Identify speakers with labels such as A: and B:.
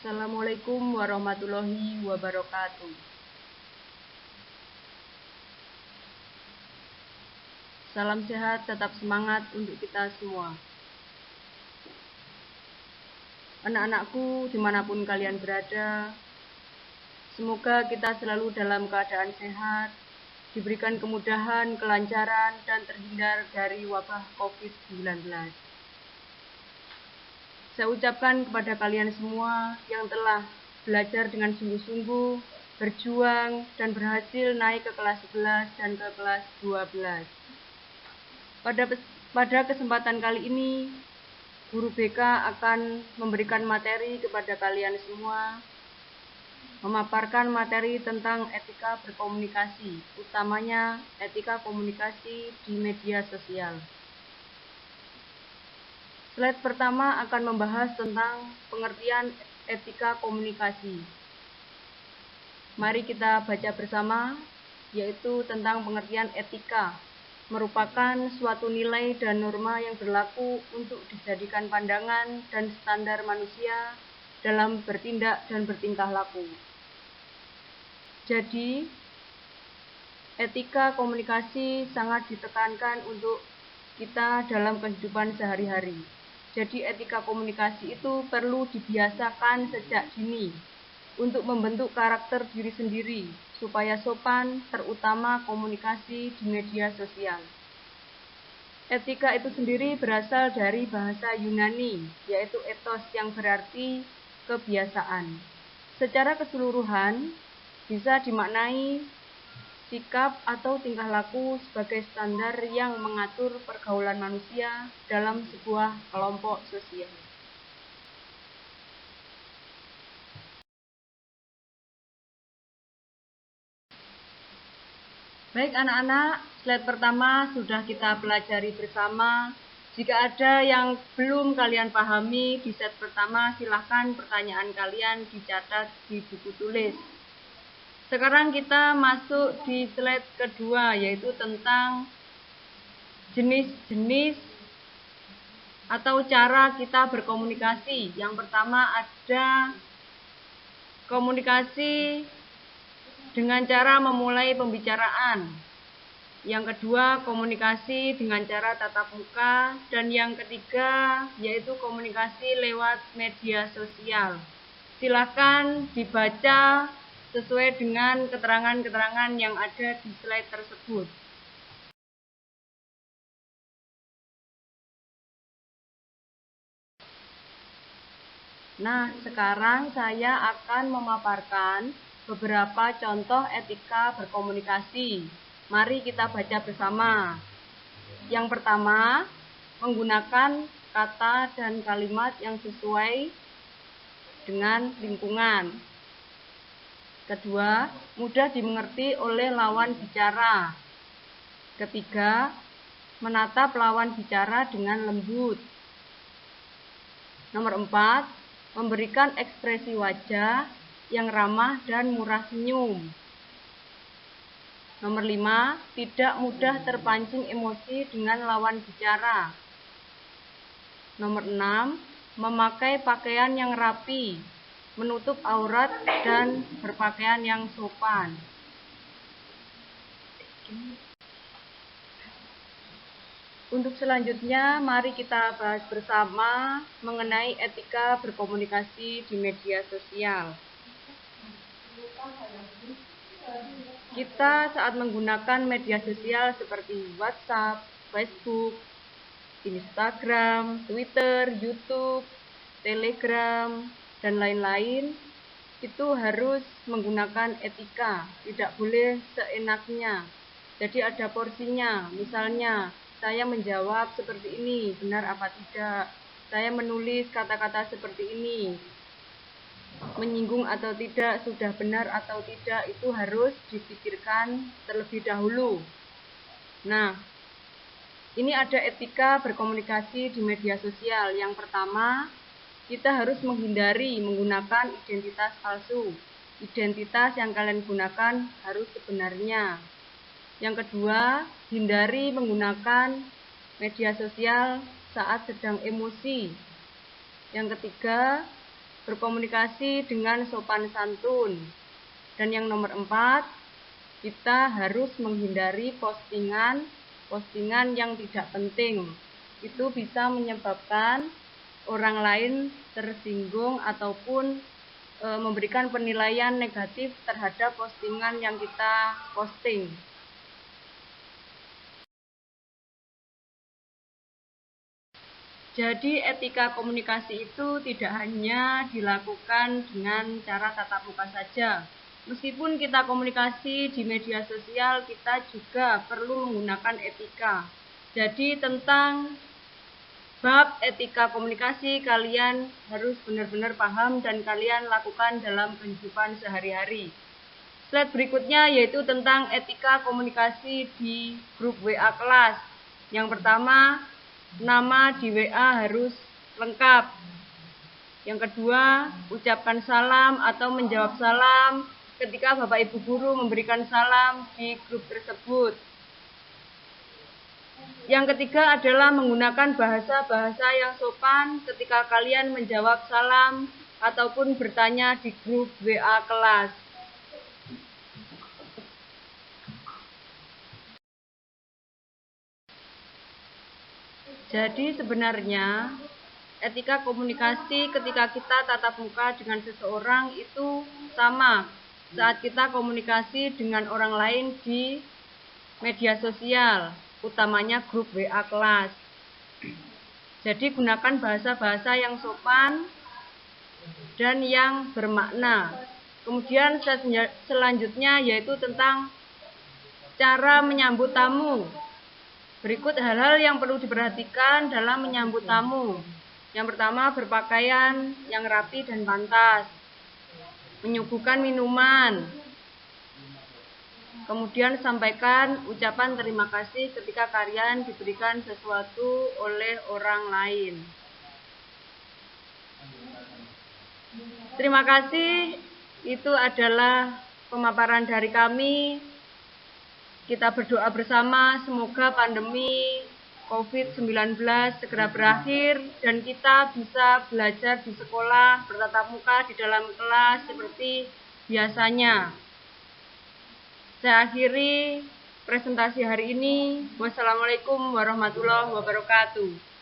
A: Assalamualaikum warahmatullahi wabarakatuh. Salam sehat, tetap semangat untuk kita semua. Anak-anakku, dimanapun kalian berada, semoga kita selalu dalam keadaan sehat, diberikan kemudahan, kelancaran, dan terhindar dari wabah COVID-19. Saya ucapkan kepada kalian semua yang telah belajar dengan sungguh-sungguh, berjuang, dan berhasil naik ke kelas 11 dan ke kelas 12. Pada kesempatan kali ini, Guru BK akan memberikan materi kepada kalian semua, memaparkan materi tentang etika berkomunikasi, utamanya etika komunikasi di media sosial. Slide pertama akan membahas tentang pengertian etika komunikasi. Mari kita baca bersama, yaitu tentang pengertian etika, merupakan suatu nilai dan norma yang berlaku untuk dijadikan pandangan dan standar manusia dalam bertindak dan bertingkah laku. Jadi, etika komunikasi sangat ditekankan untuk kita dalam kehidupan sehari-hari. Jadi etika komunikasi itu perlu dibiasakan sejak dini untuk membentuk karakter diri sendiri supaya sopan, terutama komunikasi di media sosial. Etika itu sendiri berasal dari bahasa Yunani, yaitu ethos yang berarti kebiasaan. Secara keseluruhan bisa dimaknai sikap atau tingkah laku sebagai standar yang mengatur pergaulan manusia dalam sebuah kelompok sosial. Baik anak-anak, slide pertama sudah kita pelajari bersama. Jika ada yang belum kalian pahami di slide pertama, silahkan pertanyaan kalian dicatat di buku tulis. Sekarang kita masuk di slide kedua, yaitu tentang jenis-jenis atau cara kita berkomunikasi. Yang pertama ada komunikasi dengan cara memulai pembicaraan. Yang kedua, komunikasi dengan cara tatap muka. Dan yang ketiga, yaitu komunikasi lewat media sosial. Silakan dibaca sesuai dengan keterangan-keterangan yang ada di slide tersebut. Nah, sekarang saya akan memaparkan beberapa contoh etika berkomunikasi. Mari kita baca bersama. Yang pertama, menggunakan kata dan kalimat yang sesuai dengan lingkungan. Kedua, mudah dimengerti oleh lawan bicara. Ketiga, menatap lawan bicara dengan lembut. Nomor 4, memberikan ekspresi wajah yang ramah dan murah senyum. Nomor 5, tidak mudah terpancing emosi dengan lawan bicara. Nomor 6, memakai pakaian yang rapi, menutup aurat dan berpakaian yang sopan. Untuk selanjutnya, mari kita bahas bersama mengenai etika berkomunikasi di media sosial. Kita saat menggunakan media sosial seperti WhatsApp, Facebook, Instagram, Twitter, YouTube, Telegram, dan lain-lain, itu harus menggunakan etika, tidak boleh seenaknya. Jadi ada porsinya, misalnya saya menjawab seperti ini, benar apa tidak? Saya menulis kata-kata seperti ini, menyinggung atau tidak, sudah benar atau tidak, itu harus dipikirkan terlebih dahulu. Nah, ini ada etika berkomunikasi di media sosial. Yang pertama, kita harus menghindari menggunakan identitas palsu. Identitas yang kalian gunakan harus sebenarnya. Yang kedua, hindari menggunakan media sosial saat sedang emosi. Yang ketiga, berkomunikasi dengan sopan santun. Dan yang nomor 4, kita harus menghindari postingan yang tidak penting. Itu bisa menyebabkan orang lain tersinggung ataupun memberikan penilaian negatif terhadap postingan yang kita posting. Jadi etika komunikasi itu tidak hanya dilakukan dengan cara tatap muka saja. Meskipun kita komunikasi di media sosial, kita juga perlu menggunakan etika. Jadi tentang bab etika komunikasi kalian harus benar-benar paham dan kalian lakukan dalam kehidupan sehari-hari. Slide berikutnya yaitu tentang etika komunikasi di grup WA kelas. Yang pertama, nama di WA harus lengkap. Yang kedua, ucapkan salam atau menjawab salam ketika Bapak Ibu Guru memberikan salam di grup tersebut. Yang ketiga adalah menggunakan bahasa-bahasa yang sopan ketika kalian menjawab salam ataupun bertanya di grup WA kelas. Jadi sebenarnya etika komunikasi ketika kita tatap muka dengan seseorang itu sama saat kita komunikasi dengan orang lain di media sosial, utamanya grup WA kelas. Jadi gunakan bahasa-bahasa yang sopan dan yang bermakna. Kemudian selanjutnya yaitu tentang cara menyambut tamu. Berikut hal-hal yang perlu diperhatikan dalam menyambut tamu. Yang pertama, berpakaian yang rapi dan pantas. Menyuguhkan minuman. Kemudian sampaikan ucapan terima kasih ketika kalian diberikan sesuatu oleh orang lain. Terima kasih. Itu adalah pemaparan dari kami. Kita berdoa bersama semoga pandemi COVID-19 segera berakhir dan kita bisa belajar di sekolah bertatap muka di dalam kelas seperti biasanya. Saya akhiri presentasi hari ini. Wassalamualaikum warahmatullahi wabarakatuh.